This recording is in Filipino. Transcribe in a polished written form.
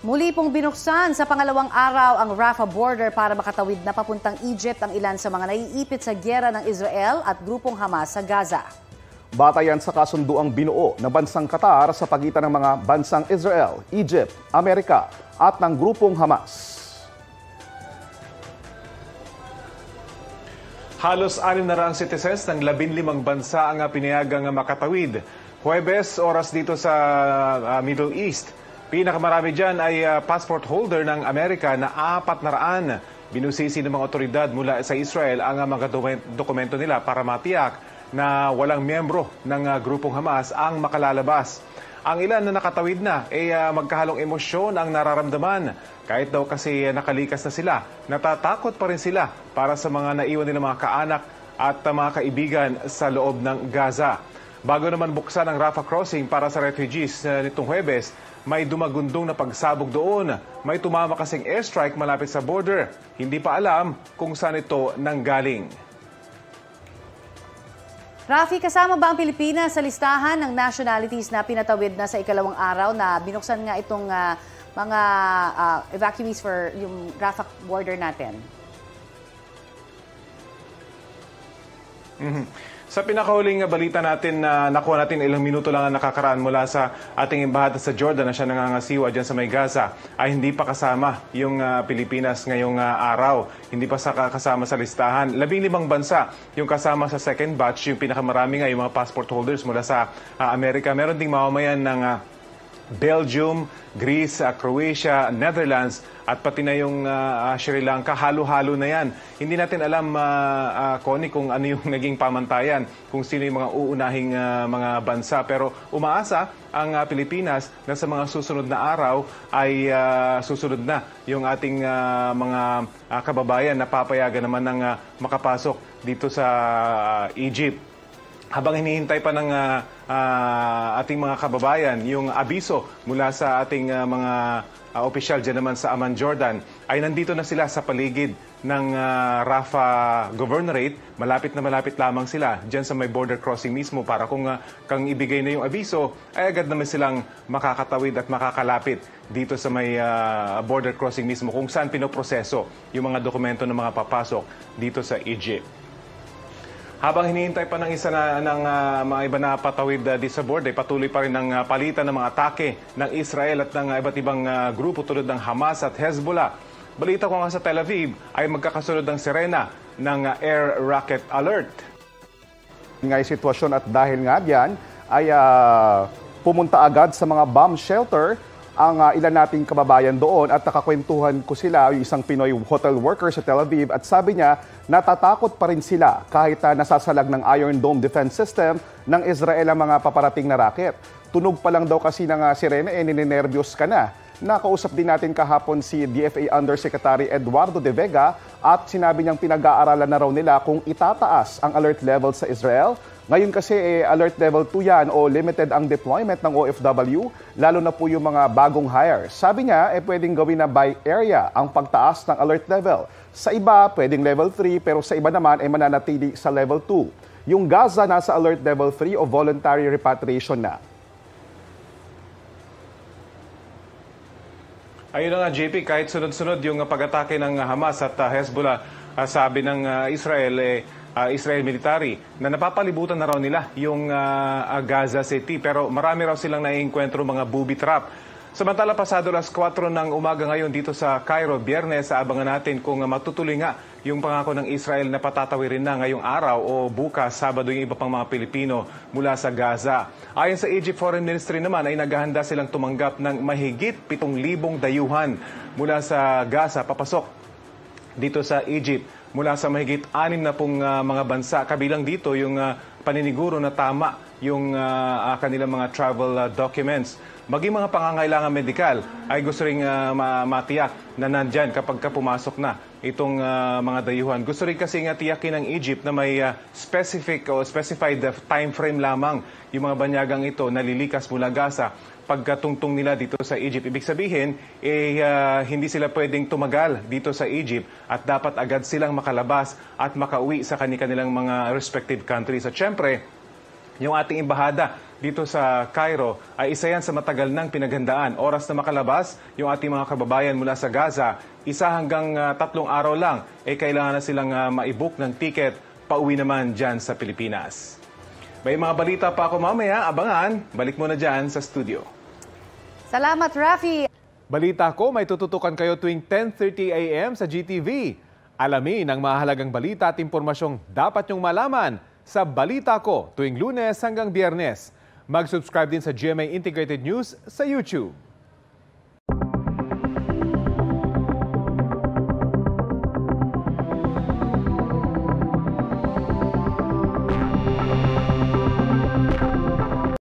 Muli pong binuksan sa pangalawang araw ang Rafah border para makatawid na papuntang Egypt ang ilan sa mga naiipit sa giyera ng Israel at grupong Hamas sa Gaza. Batayan sa kasunduang binuo ng bansang Qatar sa pagitan ng mga bansang Israel, Egypt, Amerika at ng grupong Hamas. Halos 600 citizens ng 15 bansa ang pinayagang makatawid. Huwebes, oras dito sa Middle East. Pinakamarami dyan ay passport holder ng Amerika na 400. Binusisi ng mga otoridad mula sa Israel ang mga dokumento nila para matiyak na walang miyembro ng grupong Hamas ang makalalabas. Ang ilan na nakatawid na ay magkahalong emosyon ang nararamdaman. Kahit daw kasi nakalikas na sila, natatakot pa rin sila para sa mga naiwan nilang mga kaanak at mga kaibigan sa loob ng Gaza. Bago naman buksan ang Rafah crossing para sa refugees nitong Huwebes, may dumagundong na pagsabog doon. May tumama kasing airstrike malapit sa border. Hindi pa alam kung saan ito nanggaling. Rafi, kasama ba ang Pilipinas sa listahan ng nationalities na pinatawid na sa ikalawang araw na binuksan nga itong mga evacuees for yung Rafah border natin? Sa pinakahuling balita natin na nakuha natin ilang minuto lang ang nakakaraan mula sa ating embahada sa Jordan na siya nangangasiwa dyan sa may Gaza, ay hindi pa kasama yung Pilipinas ngayong araw. Hindi pa kasama sa listahan. 15 bansa yung kasama sa second batch, yung pinakamarami nga yung mga passport holders mula sa Amerika. Meron ding mamamayan ng Belgium, Greece, Croatia, Netherlands at pati na yung Sri Lanka. Halo-halo na yan. Hindi natin alam, Connie, kung ano yung naging pamantayan, kung sino yung mga uunahing mga bansa. Pero umaasa ang Pilipinas na sa mga susunod na araw ay susunod na yung ating mga kababayan na papayagan naman ng makapasok dito sa Egypt. Habang hinihintay pa ng ating mga kababayan yung abiso mula sa ating mga opisyal dyan naman sa Amman, Jordan, ay nandito na sila sa paligid ng Rafah Governorate. Malapit na malapit lamang sila dyan sa may border crossing mismo para kung ibigay na yung abiso, ay agad naman silang makakatawid at makakalapit dito sa may border crossing mismo kung saan pinoproseso yung mga dokumento ng mga papasok dito sa Egypt. Habang hinihintay pa ng isa ng mga iba na patawid di sa border, patuloy pa rin ang palitan ng mga atake ng Israel at ng iba't ibang grupo tulad ng Hamas at Hezbollah. Balita ko nga sa Tel Aviv ay magkakasunod ng sirena ng air rocket alert. Nga yung sitwasyon at dahil nga diyan ay pumunta agad sa mga bomb shelter ang ilan nating kababayan doon at nakakwentuhan ko sila, yung isang Pinoy hotel worker sa Tel Aviv, at sabi niya natatakot pa rin sila kahit nasasalag ng Iron Dome defense system ng Israel ang mga paparating na rocket. Tunog pa lang daw kasi ng sirena, ninenervyos ka na. Nakausap din natin kahapon si DFA Undersecretary Eduardo De Vega at sinabi niyang pinag-aaralan na raw nila kung itataas ang alert level sa Israel. Ngayon kasi alert level 2 yan o limited ang deployment ng OFW, lalo na po yung mga bagong hires. Sabi niya, pwedeng gawin na by area ang pagtaas ng alert level. Sa iba, pwedeng level 3, pero sa iba naman ay mananatili sa level 2. Yung Gaza nasa alert level 3 o voluntary repatriation na. Ayun na nga, JP, kahit sunod-sunod yung pag-atake ng Hamas at Hezbollah, sabi ng Israel military na napapalibutan na raw nila yung Gaza City, pero marami raw silang naiengkwentro mga booby trap. Samantala, pasado alas 4 ng umaga ngayon dito sa Cairo, Biyernes, abangan natin kung matutuloy nga yung pangako ng Israel na patatawirin na ngayong araw o bukas, Sabado, yung iba pang mga Pilipino mula sa Gaza. Ayon sa Egypt Foreign Ministry naman ay naghahanda silang tumanggap ng mahigit 7,000 dayuhan mula sa Gaza papasok dito sa Egypt mula sa mahigit 6 na pong mga bansa. Kabilang dito yung paniniguro na tama yung kanilang mga travel documents. Maging mga pangangailangan medikal ay gusto ring matiyak na nandyan kapag pumasok na itong mga dayuhan. Gusto rin kasi tiyakin ng Egypt na may specific o specified time frame lamang yung mga banyagang ito nalilikas mula Gaza pagkatungtong nila dito sa Egypt. Ibig sabihin, hindi sila pwedeng tumagal dito sa Egypt at dapat agad silang makalabas at makauwi sa kanilang mga respective countries. At syempre, yung ating embahada dito sa Cairo ay isa yan sa matagal ng pinaghandaan. Oras na makalabas yung ating mga kababayan mula sa Gaza, 1 hanggang 3 araw lang, kailangan na silang ma-book ng ticket pauwi naman dyan sa Pilipinas. May mga balita pa ako mamaya, abangan. Balik muna dyan sa studio. Salamat, Rafi. Balita ko, may tututukan kayo tuwing 10:30 a.m. sa GTV. Alamin ang mahalagang balita at impormasyong dapat nyong malaman sa Balita Ko tuwing Lunes hanggang Biyernes. Mag-subscribe din sa GMA Integrated News sa YouTube.